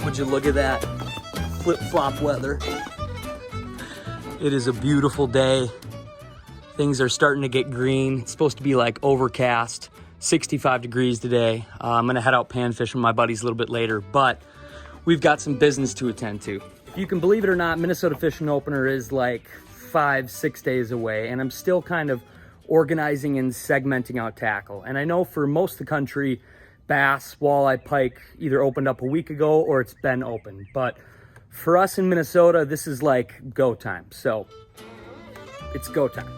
Would you look at that? Flip-flop weather. It is a beautiful day. Things are starting to get green. It's supposed to be like overcast, 65 degrees today. I'm gonna head out pan fishing with my buddies a little bit later, but we've got some business to attend to. If you can believe it or not, Minnesota Fishing Opener is like 5-6 days away, and I'm still kind of organizing and segmenting out tackle. And I know for most of the country, bass, walleye, pike either opened up a week ago or it's been open. But for us in Minnesota, this is like go time. So it's go time.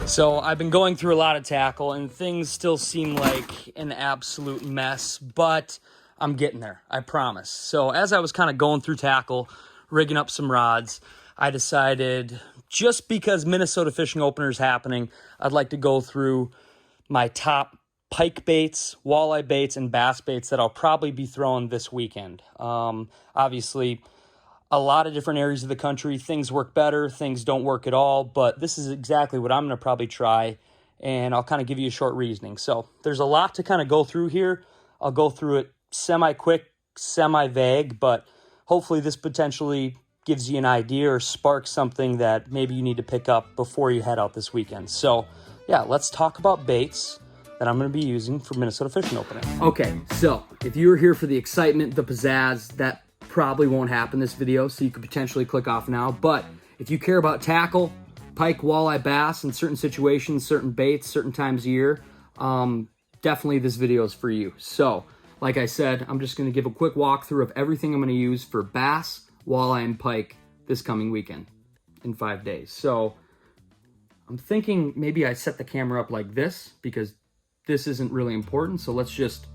So I've been going through a lot of tackle and things still seem like an absolute mess, but I'm getting there, I promise. So as I was kind of going through tackle, rigging up some rods, I decided just because Minnesota Fishing Opener is happening, I'd like to go through my top pike baits, walleye baits, and bass baits that I'll probably be throwing this weekend. Obviously, a lot of different areas of the country, things work better, things don't work at all, but this is exactly what I'm going to probably try, and I'll kind of give you a short reasoning. So there's a lot to kind of go through here. I'll go through it semi-quick, semi-vague, but hopefully this potentially gives you an idea or sparks something that maybe you need to pick up before you head out this weekend. So yeah, let's talk about baits that I'm going to be using for Minnesota Fishing Opener. Okay, so if you were here for the excitement, the pizzazz, that probably won't happen this video, so you could potentially click off now. But if you care about tackle, pike, walleye, bass in certain situations, certain baits, certain times of year, definitely this video is for you. So like I said, I'm just going to give a quick walkthrough of everything I'm going to use for bass, walleye, and pike this coming weekend in 5 days. So I'm thinking maybe I set the camera up like this because this isn't really important. So let's just...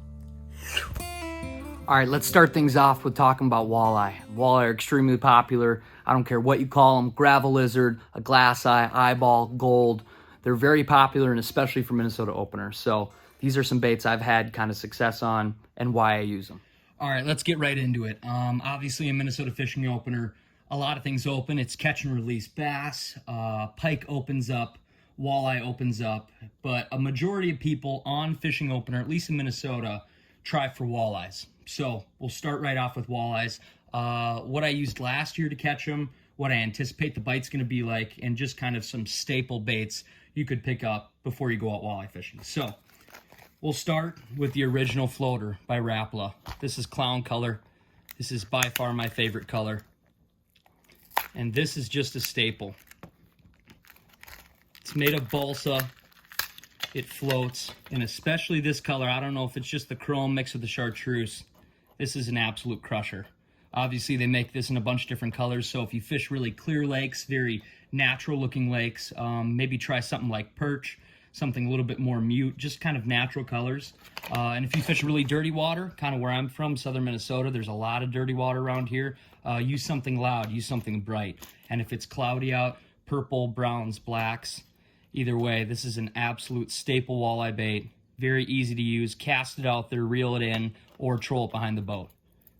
All right, let's start things off with talking about walleye. Walleye are extremely popular. I don't care what you call them, gravel lizard, a glass eye, eyeball, gold. They're very popular, and especially for Minnesota openers. So these are some baits I've had kind of success on and why I use them. All right, let's get right into it. Obviously, in Minnesota Fishing Opener, a lot of things open. It's catch and release bass. Pike opens up. Walleye opens up. But a majority of people on Fishing Opener, at least in Minnesota, try for walleyes. So we'll start right off with walleyes. What I used last year to catch them, what I anticipate the bite's going to be like, and just kind of some staple baits you could pick up before you go out walleye fishing. So we'll start with the original floater by Rapala. This is clown color. This is by far my favorite color. And this is just a staple. It's made of balsa. It floats, and especially this color. I don't know if it's just the chrome mixed with the chartreuse. This is an absolute crusher. Obviously, they make this in a bunch of different colors, so if you fish really clear lakes, very natural-looking lakes, maybe try something like perch, something a little bit more mute, just kind of natural colors. And if you fish really dirty water, kind of where I'm from, southern Minnesota, there's a lot of dirty water around here, use something loud, use something bright. And if it's cloudy out, purple, browns, blacks, either way, this is an absolute staple walleye bait. Very easy to use. Cast it out there, reel it in, or troll it behind the boat.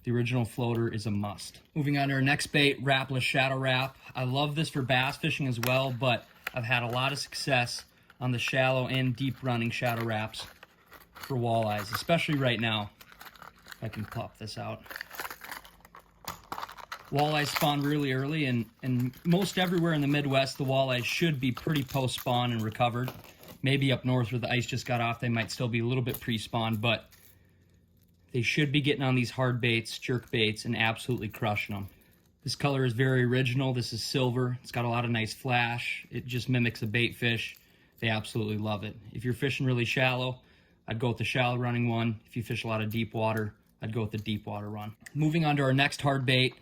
The original floater is a must. Moving on to our next bait, Rapala Shadow Wrap. I love this for bass fishing as well, but I've had a lot of success on the shallow and deep running shadow wraps for walleyes, especially right now. If I can pop this out. Walleyes spawn really early, and most everywhere in the Midwest, the walleyes should be pretty post-spawn and recovered. Maybe up north where the ice just got off, they might still be a little bit pre-spawn, but they should be getting on these hard baits, jerk baits, and absolutely crushing them. This color is very original. This is silver. It's got a lot of nice flash. It just mimics a bait fish. They absolutely love it. If you're fishing really shallow, I'd go with the shallow running one. If you fish a lot of deep water, I'd go with the deep water run. Moving on to our next hard bait.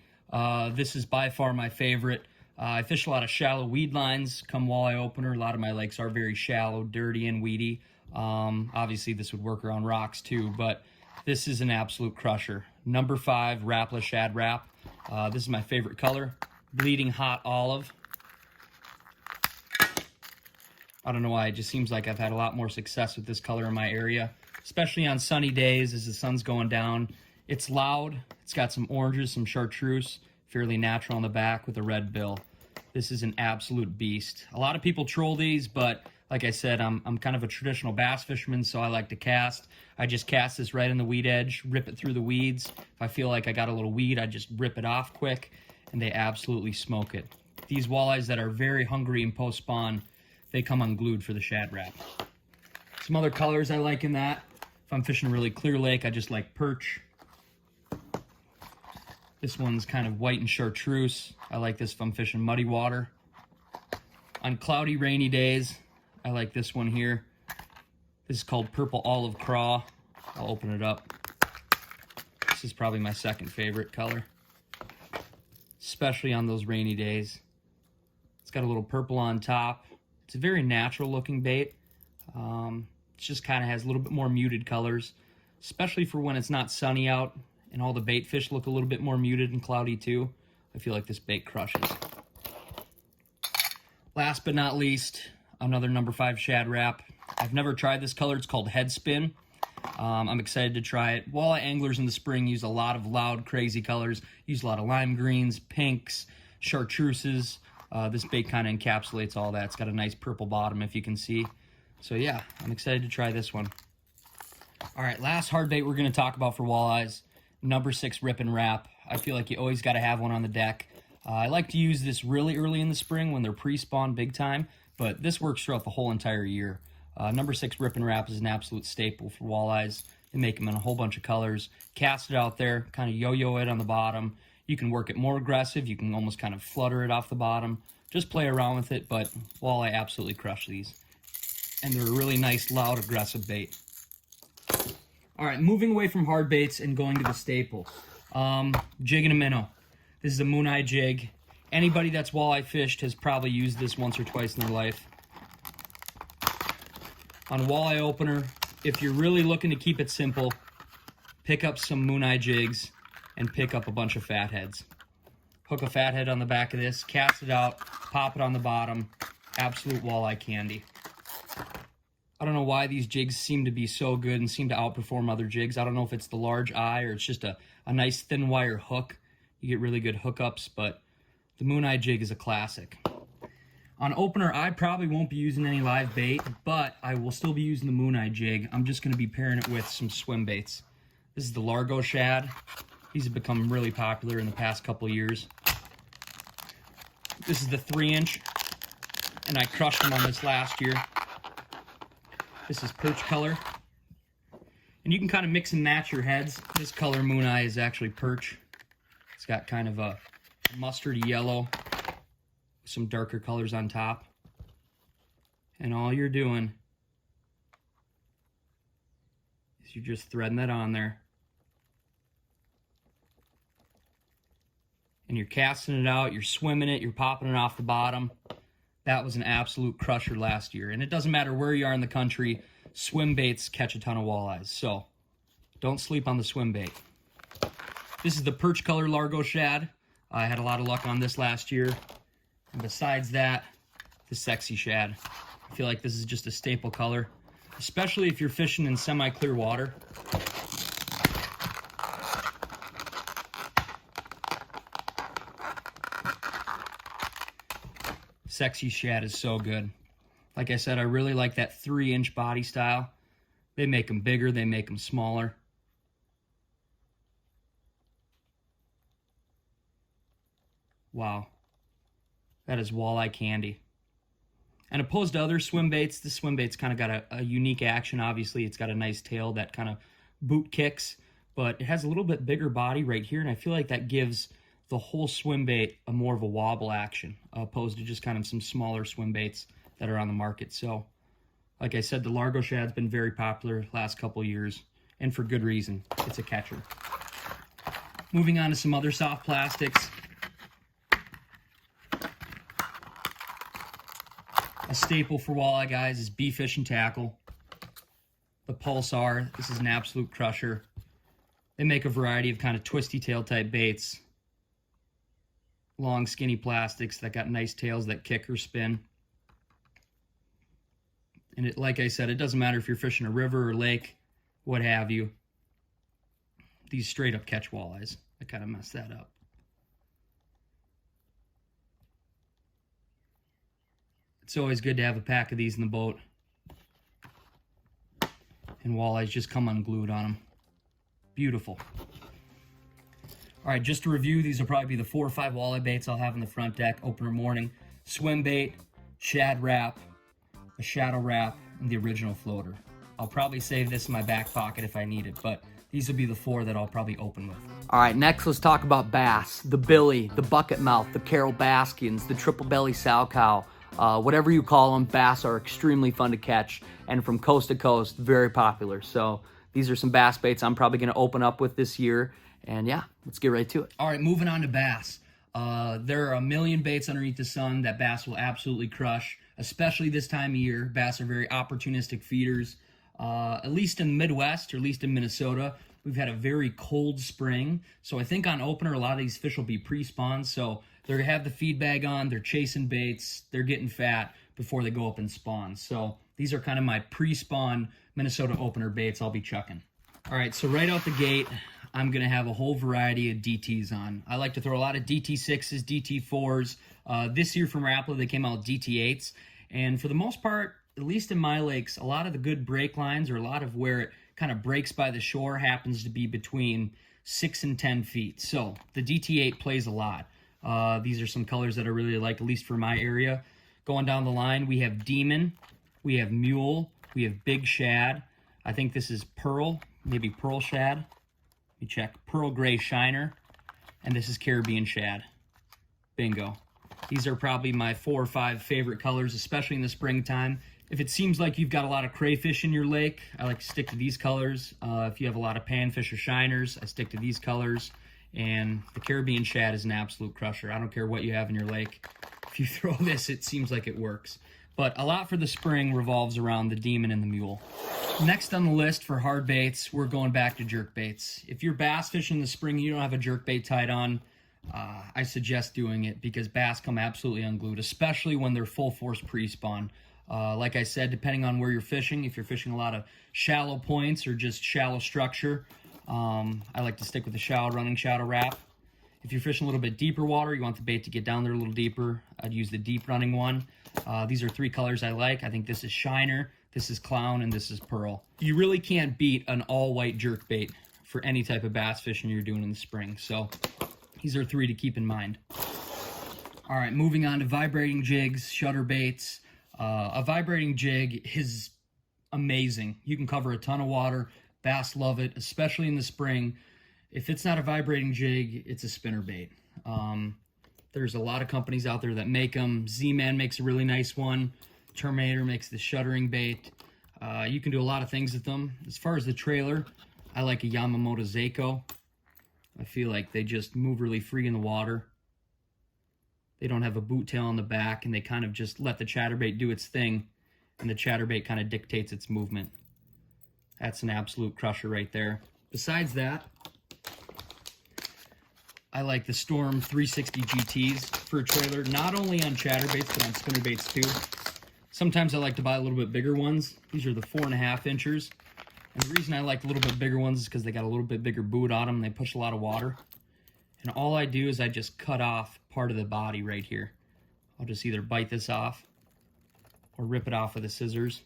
This is by far my favorite. I fish a lot of shallow weed lines come walleye opener. A lot of my lakes are very shallow, dirty, and weedy. Obviously, this would work around rocks too, but this is an absolute crusher. Number 5, Rapala Shad Wrap. This is my favorite color, bleeding hot olive. I don't know why, it just seems like I've had a lot more success with this color in my area, especially on sunny days as the sun's going down. It's loud, it's got some oranges, some chartreuse, fairly natural on the back with a red bill. This is an absolute beast. A lot of people troll these, but Like I said, I'm kind of a traditional bass fisherman, so I like to cast. I just cast this right in the weed edge, rip it through the weeds. If I feel like I got a little weed, I just rip it off quick, and they absolutely smoke it. These walleyes that are very hungry and post-spawn, they come unglued for the Shad Rap. Some other colors I like in that. If I'm fishing a really clear lake, I just like perch. This one's kind of white and chartreuse. I like this if I'm fishing muddy water. On cloudy, rainy days, I like this one here. This is called Purple Olive Craw. I'll open it up. This is probably my second favorite color, especially on those rainy days. It's got a little purple on top. It's a very natural looking bait. It just kind of has a little bit more muted colors, especially for when it's not sunny out and all the bait fish look a little bit more muted and cloudy too. I feel like this bait crushes. Last but not least, another number 5 Shad Rap. I've never tried this color. It's called Head Spin. I'm excited to try it. Walleye anglers in the spring use a lot of loud, crazy colors. Use a lot of lime greens, pinks, chartreuses. This bait kind of encapsulates all that. It's got a nice purple bottom, if you can see. So yeah, I'm excited to try this one. All right, last hard bait we're going to talk about for walleyes, number 6 Rip and Wrap. I feel like you always got to have one on the deck. I like to use this really early in the spring when they're pre-spawn big time, but this works throughout the whole entire year. Number 6 Rip and Wrap is an absolute staple for walleyes. They make them in a whole bunch of colors. Cast it out there, kind of yo-yo it on the bottom. You can work it more aggressive. You can almost kind of flutter it off the bottom. Just play around with it, but walleye absolutely crush these. And they're a really nice, loud, aggressive bait. All right, moving away from hard baits and going to the staple. Jig and a minnow. This is a moon eye jig. Anybody that's walleye fished has probably used this once or twice in their life. On walleye opener, if you're really looking to keep it simple, pick up some moon eye jigs and pick up a bunch of fatheads. Hook a fathead on the back of this, cast it out, pop it on the bottom. Absolute walleye candy. I don't know why these jigs seem to be so good and seem to outperform other jigs. I don't know if it's the large eye or it's just a nice thin wire hook. You get really good hookups, but the moon eye jig is a classic. On opener, I probably won't be using any live bait, but I will still be using the moon eye jig. I'm just going to be pairing it with some swim baits. This is the Largo Shad. These have become really popular in the past couple of years. This is the 3-inch, and I crushed them on this last year. This is perch color. And you can kind of mix and match your heads. This color moon eye is actually perch. It's got kind of a mustardy yellow, some darker colors on top. And all you're doing is you're just threading that on there. And you're casting it out, you're swimming it, you're popping it off the bottom. That was an absolute crusher last year. And it doesn't matter where you are in the country, swim baits catch a ton of walleyes. So don't sleep on the swim bait. This is the perch color Largo Shad. I had a lot of luck on this last year. And besides that, the Sexy Shad. I feel like this is just a staple color, especially if you're fishing in semi-clear water. Sexy Shad is so good. Like I said, I really like that 3-inch body style. They make them bigger, they make them smaller. Wow. That is walleye candy. And opposed to other swim baits, this swim bait's kind of got a unique action. Obviously, it's got a nice tail that kind of boot kicks, but it has a little bit bigger body right here, and I feel like that gives the whole swim bait a more of a wobble action, opposed to just kind of some smaller swim baits that are on the market. So, like I said, the Largo Shad's been very popular last couple years, and for good reason. It's a catcher. Moving on to some other soft plastics. A staple for walleye guys is B-Fish and Tackle. The Pulsar, this is an absolute crusher. They make a variety of kind of twisty tail type baits. Long skinny plastics that got nice tails that kick or spin. And it, like I said, it doesn't matter if you're fishing a river or lake, what have you. These straight up catch walleyes. I kind of messed that up. It's always good to have a pack of these in the boat. And walleyes just come unglued on them. Beautiful. All right, just to review, these will probably be the 4 or 5 walleye baits I'll have in the front deck, opener morning. Swim bait, shad wrap, a shadow wrap, and the original floater. I'll probably save this in my back pocket if I need it, but these will be the 4 that I'll probably open with. All right, next let's talk about bass. The billy, the bucket mouth, the Carol Baskins, the triple belly sow cow. Whatever you call them, bass are extremely fun to catch, and from coast to coast, very popular. So these are some bass baits I'm probably going to open up with this year, and yeah, let's get right to it. All right, moving on to bass. There are a million baits underneath the sun that bass will absolutely crush, especially this time of year. Bass are very opportunistic feeders. At least in the Midwest, or at least in Minnesota, we've had a very cold spring. So I think on opener, a lot of these fish will be pre-spawned. So they're going to have the feed bag on, they're chasing baits, they're getting fat before they go up and spawn. So these are kind of my pre-spawn Minnesota opener baits I'll be chucking. All right, so right out the gate, I'm going to have a whole variety of DTs on. I like to throw a lot of DT6s, DT4s. This year from Rapala, they came out with DT8s. And for the most part, at least in my lakes, a lot of the good break lines, or a lot of where it kind of breaks by the shore, happens to be between 6 and 10 feet. So the DT8 plays a lot. These are some colors that I really like, at least for my area. Going down the line, we have Demon, we have Mule, we have Big Shad. I think this is Pearl, maybe Pearl Shad. Let me check. Pearl Gray Shiner. And this is Caribbean Shad. Bingo. These are probably my 4 or 5 favorite colors, especially in the springtime. If it seems like you've got a lot of crayfish in your lake, I like to stick to these colors. If you have a lot of panfish or shiners, I stick to these colors. And the Caribbean Shad is an absolute crusher. I don't care what you have in your lake. If you throw this, it seems like it works. But a lot for the spring revolves around the Demon and the Mule. Next on the list for hard baits, we're going back to jerk baits. If you're bass fishing in the spring and you don't have a jerk bait tied on, I suggest doing it, because bass come absolutely unglued, especially when they're full force pre-spawn. Like I said, depending on where you're fishing, if you're fishing a lot of shallow points or just shallow structure, I like to stick with the shallow running shadow wrap. If you're fishing a little bit deeper water, you want the bait to get down there a little deeper, I'd use the deep running one. These are 3 colors I like. I think this is Shiner, this is Clown, and this is Pearl. You really can't beat an all-white jerk bait for any type of bass fishing you're doing in the spring. So these are 3 to keep in mind. All right, moving on to vibrating jigs, shutter baits. A vibrating jig is amazing. You can cover a ton of water. Bass love it, especially in the spring. If it's not a vibrating jig, it's a spinner bait. There's a lot of companies out there that make them. Z-Man makes a really nice one. Terminator makes the shuttering bait. You can do a lot of things with them. As far as the trailer, I like a Yamamoto Seiko. I feel like they just move really free in the water. They don't have a boot tail on the back, and they kind of just let the chatterbait do its thing, and the chatterbait kind of dictates its movement. That's an absolute crusher right there. Besides that, I like the Storm 360 GTs for a trailer, not only on chatterbaits, but on spinnerbaits too. Sometimes I like to buy a little bit bigger ones. These are the 4.5 inchers. And the reason I like a little bit bigger ones is because they got a little bit bigger boot on them, and they push a lot of water. And all I do is I just cut off part of the body right here. I'll just either bite this off or rip it off with the scissors.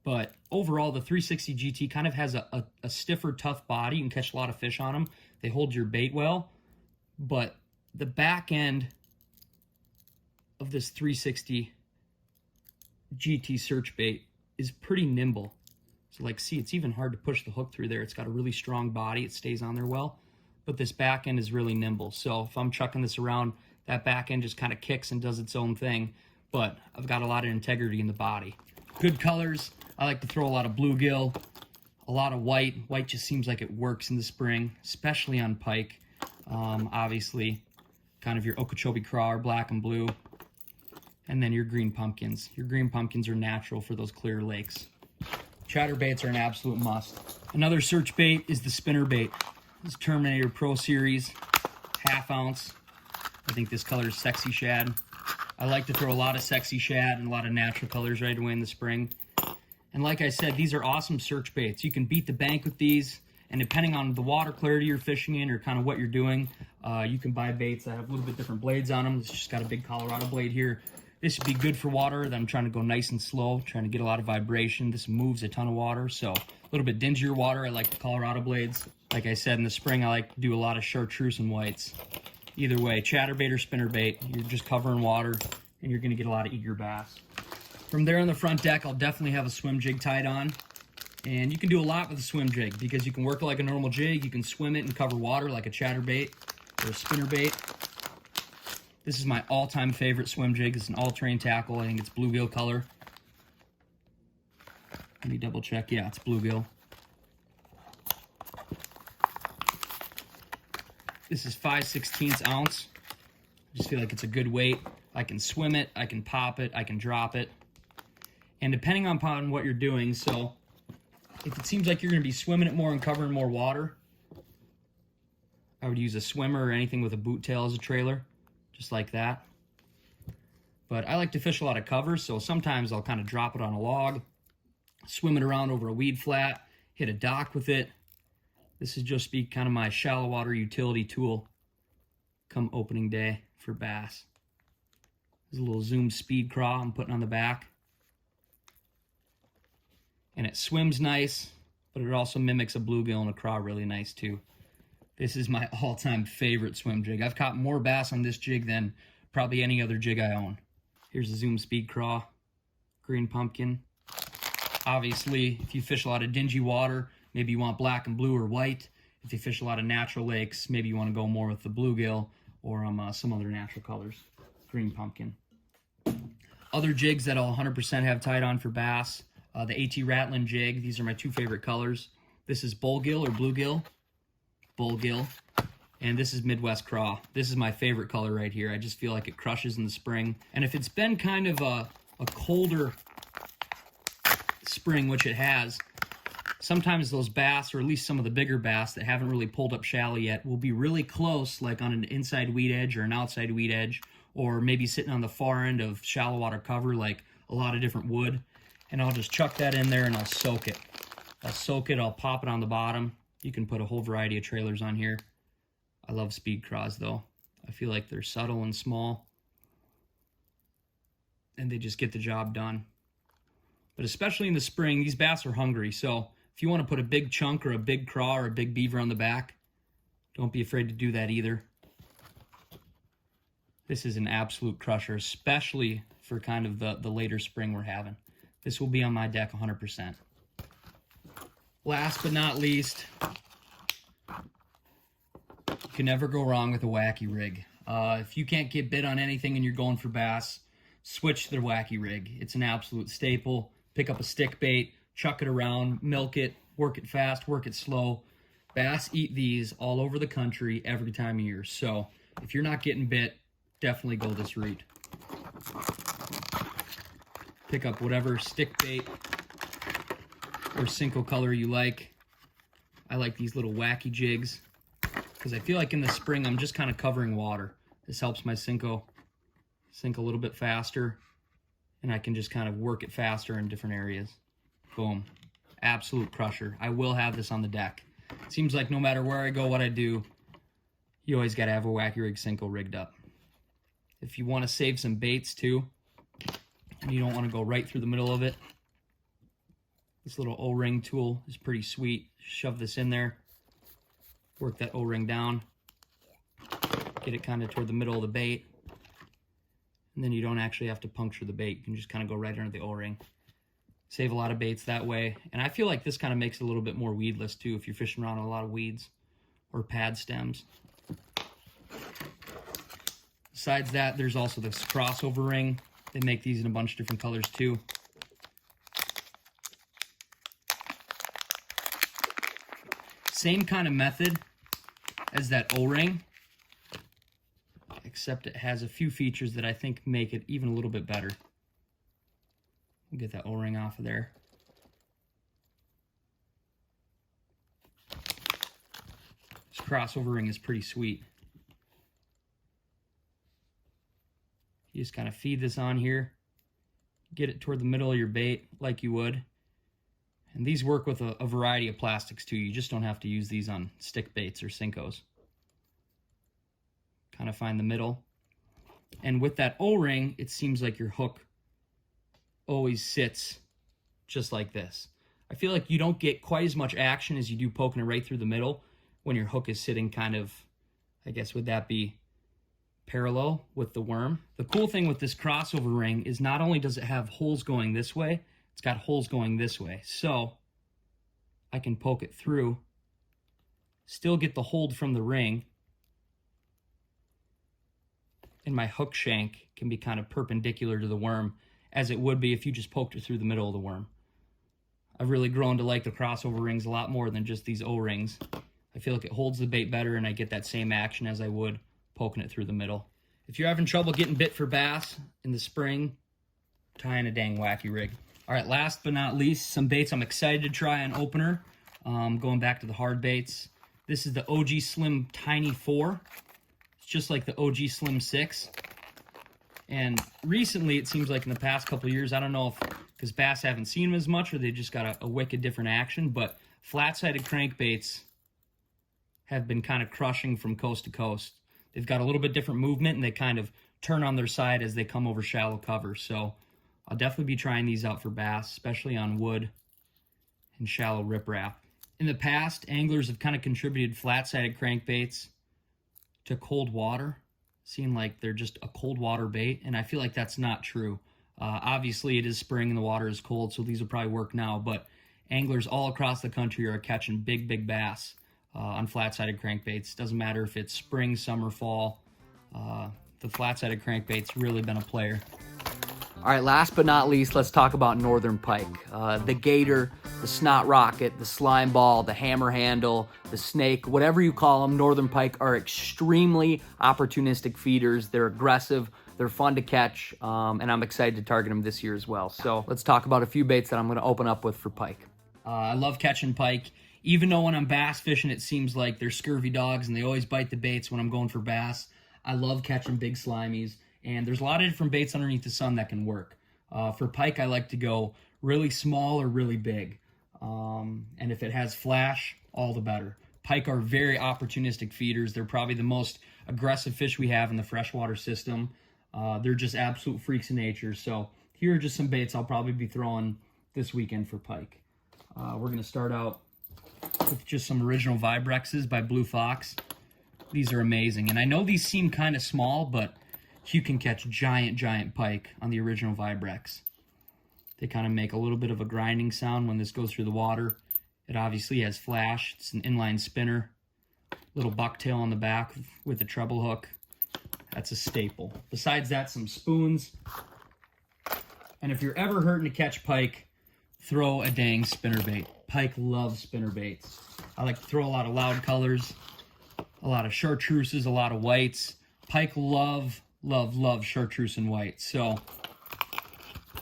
But overall, the 360 GT kind of has a stiffer, tough body. You can catch a lot of fish on them. They hold your bait well. But the back end of this 360 GT search bait is pretty nimble. So like, see, it's even hard to push the hook through there. It's got a really strong body. It stays on there well. But this back end is really nimble. So if I'm chucking this around, that back end just kind of kicks and does its own thing. But I've got a lot of integrity in the body. Good colors. I like to throw a lot of bluegill, a lot of white. White just seems like it works in the spring, especially on pike. Obviously, kind of your Okeechobee crawler, black and blue. And then your green pumpkins. Your green pumpkins are natural for those clear lakes. Chatterbaits are an absolute must. Another search bait is the spinner bait. This Terminator Pro Series, 1/2 ounce. I think this color is Sexy Shad. I like to throw a lot of Sexy Shad and a lot of natural colors right away in the spring. And like I said, these are awesome search baits. You can beat the bank with these, And depending on the water clarity you're fishing in or kind of what you're doing, you can buy baits that have a little bit different blades on them. It's just got a big Colorado blade here. This would be good for water that I'm trying to go nice and slow, trying to get a lot of vibration. This moves a ton of water, so a little bit dingier water. I like the Colorado blades. Like I said, in the spring, I like to do a lot of chartreuse and whites. Either way, chatterbait or spinnerbait, you're just covering water, and you're going to get a lot of eager bass. From there on the front deck, I'll definitely have a swim jig tied on. And you can do a lot with a swim jig because you can work it like a normal jig. You can swim it and cover water like a chatterbait or a spinnerbait. This is my all-time favorite swim jig. It's an all-terrain tackle. I think it's bluegill color. Let me double check. Yeah, it's bluegill. This is 5/16 ounce. I just feel like it's a good weight. I can swim it, I can pop it, I can drop it. And depending upon what you're doing, so if it seems like you're going to be swimming it more and covering more water, I would use a swimmer or anything with a boot tail as a trailer, just like that. But I like to fish a lot of cover, so sometimes I'll kind of drop it on a log, swim it around over a weed flat, hit a dock with it. This is just be kind of my shallow water utility tool come opening day for bass. There's a little zoom speed craw I'm putting on the back. And it swims nice, but it also mimics a bluegill and a craw really nice too. This is my all-time favorite swim jig. I've caught more bass on this jig than probably any other jig I own. Here's a zoom speed craw, green pumpkin. Obviously, if you fish a lot of dingy water, maybe you want black and blue or white. If you fish a lot of natural lakes, maybe you want to go more with the bluegill or some other natural colors. Green pumpkin. Other jigs that I'll 100% have tied on for bass, the AT Rattling jig. These are my two favorite colors. This is bullgill or bluegill. Bullgill. And this is Midwest craw. This is my favorite color right here. I just feel like it crushes in the spring. And if it's been kind of a colder spring, which it has, sometimes those bass, or at least some of the bigger bass that haven't really pulled up shallow yet, will be really close, like on an inside weed edge or an outside weed edge, or maybe sitting on the far end of shallow water cover, like a lot of different wood. And I'll just chuck that in there and I'll soak it. I'll pop it on the bottom. You can put a whole variety of trailers on here. I love speed craws though. I feel like they're subtle and small, and they just get the job done. But especially in the spring, these bass are hungry, so if you want to put a big chunk or a big craw or a big beaver on the back, don't be afraid to do that either. This is an absolute crusher, especially for kind of the later spring we're having. This will be on my deck 100%. Last but not least, you can never go wrong with a wacky rig. If you can't get bit on anything and you're going for bass, switch to the wacky rig. It's an absolute staple. Pick up a stick bait, chuck it around, milk it, work it fast, work it slow. Bass eat these all over the country every time of year. So if you're not getting bit, definitely go this route. Pick up whatever stick bait or Cinco color you like. I like these little wacky jigs because I feel like in the spring I'm just kind of covering water. This helps my Cinco sink a little bit faster, and I can just kind of work it faster in different areas. Boom. Absolute crusher. I will have this on the deck. It seems like no matter where I go, what I do, you always got to have a wacky rig Cinco rigged up. If you want to save some baits too, and you don't want to go right through the middle of it, this little O-ring tool is pretty sweet. Shove this in there, work that O-ring down, get it kind of toward the middle of the bait, and then you don't actually have to puncture the bait. You can just kind of go right under the O-ring. Save a lot of baits that way. And I feel like this kind of makes it a little bit more weedless too if you're fishing around a lot of weeds or pad stems. Besides that, there's also this crossover ring. They make these in a bunch of different colors too. Same kind of method as that O-ring, except it has a few features that I think make it even a little bit better. Get that O-ring off of there. This crossover ring is pretty sweet. You just kind of feed this on here, get it toward the middle of your bait like you would, And these work with a variety of plastics too. You just don't have to use these on stick baits or Senkos. Kind of find the middle. And with that O-ring, it seems like your hook always sits just like this. I feel like you don't get quite as much action as you do poking it right through the middle when your hook is sitting kind of, I guess, would that be parallel with the worm? The cool thing with this crossover ring is not only does it have holes going this way, it's got holes going this way. So I can poke it through, still get the hold from the ring, and my hook shank can be kind of perpendicular to the worm as it would be if you just poked it through the middle of the worm. I've really grown to like the crossover rings a lot more than just these O-rings. I feel like it holds the bait better and I get that same action as I would poking it through the middle. If you're having trouble getting bit for bass in the spring, tie in a dang wacky rig. All right, last but not least, some baits I'm excited to try on opener. Going back to the hard baits. This is the OG Slim Tiny 4. It's just like the OG Slim 6. And recently, it seems like in the past couple of years, I don't know if because bass haven't seen them as much or they just got a wicked different action, but flat-sided crankbaits have been kind of crushing from coast to coast. They've got a little bit different movement and they kind of turn on their side as they come over shallow cover. So I'll definitely be trying these out for bass, especially on wood and shallow riprap. In the past, anglers have kind of contributed flat-sided crankbaits to cold water, seem like they're just a cold water bait, and I feel like that's not true. Obviously, it is spring and the water is cold, so these will probably work now, but anglers all across the country are catching big bass on flat-sided crankbaits. Doesn't matter if it's spring, summer, fall. The flat-sided crankbait's really been a player. All right, last but not least, let's talk about northern pike. The gator, the snot rocket, the slime ball, the hammer handle, the snake, whatever you call them, northern pike are extremely opportunistic feeders. They're aggressive, they're fun to catch, and I'm excited to target them this year as well. So let's talk about a few baits that I'm gonna open up with for pike. I love catching pike. Even though when I'm bass fishing, it seems like they're scurvy dogs and they always bite the baits when I'm going for bass. I love catching big slimies. And there's a lot of different baits underneath the sun that can work. For pike, I like to go really small or really big. And if it has flash, all the better. Pike are very opportunistic feeders. They're probably the most aggressive fish we have in the freshwater system. They're just absolute freaks of nature. So here are just some baits I'll probably be throwing this weekend for pike. We're going to start out with just some original Vibrexes by Blue Fox. These are amazing. And I know these seem kind of small, but you can catch giant pike on the original Vibrex. They kind of make a little bit of a grinding sound when this goes through the water. It obviously has flash. It's an inline spinner. Little bucktail on the back with a treble hook. That's a staple. Besides that, some spoons. And if you're ever hurting to catch pike, throw a dang spinnerbait. Pike loves spinnerbaits. I like to throw a lot of loud colors, a lot of chartreuses, a lot of whites. Pike love chartreuse and white. So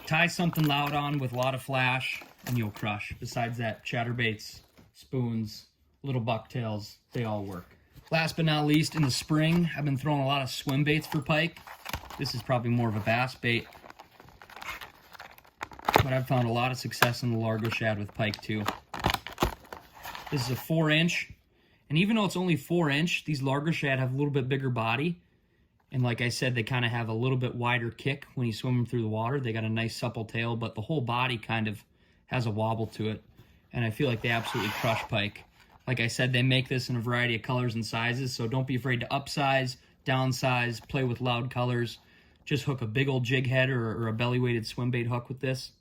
tie something loud on with a lot of flash and you'll crush. Besides that, chatterbaits, spoons, little bucktails, they all work. Last but not least, in the spring, I've been throwing a lot of swim baits for pike. This is probably more of a bass bait, but I've found a lot of success in the Largo shad with pike too. This is a 4-inch, and even though it's only 4-inch, these Largo shad have a little bit bigger body. And like I said, they kind of have a little bit wider kick when you swim them through the water. They got a nice supple tail, but the whole body kind of has a wobble to it. And I feel like they absolutely crush pike. Like I said, they make this in a variety of colors and sizes, so don't be afraid to upsize, downsize, play with loud colors. Just hook a big old jig head or a belly-weighted swim bait hook with this.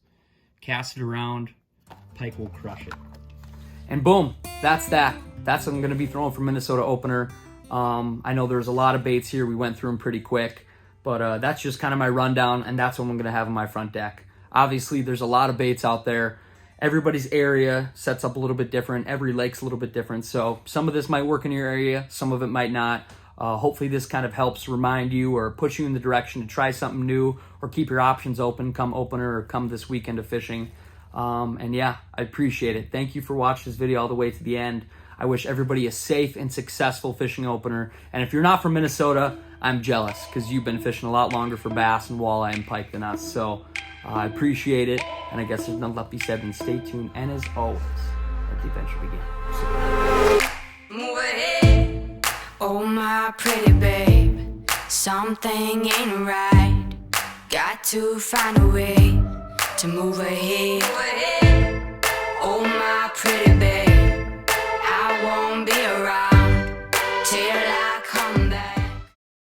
Cast it around. Pike will crush it. And boom, that's that. That's what I'm going to be throwing for Minnesota opener. I know there's a lot of baits here. We went through them pretty quick, but that's just kind of my rundown, and that's what I'm going to have on my front deck. Obviously, there's a lot of baits out there. Everybody's area sets up a little bit different. Every lake's a little bit different, so some of this might work in your area, some of it might not. Hopefully this kind of helps remind you or push you in the direction to try something new or keep your options open come opener or come this weekend of fishing. And yeah, I appreciate it. Thank you for watching this video all the way to the end. I wish everybody a safe and successful fishing opener. And if you're not from Minnesota, I'm jealous because you've been fishing a lot longer for bass and walleye and pike than us. So I appreciate it, and I guess there's nothing left to be said than stay tuned, and as always, let the adventure begin. Move ahead, oh my pretty babe, something ain't right, got to find a way to move ahead, oh my pretty babe.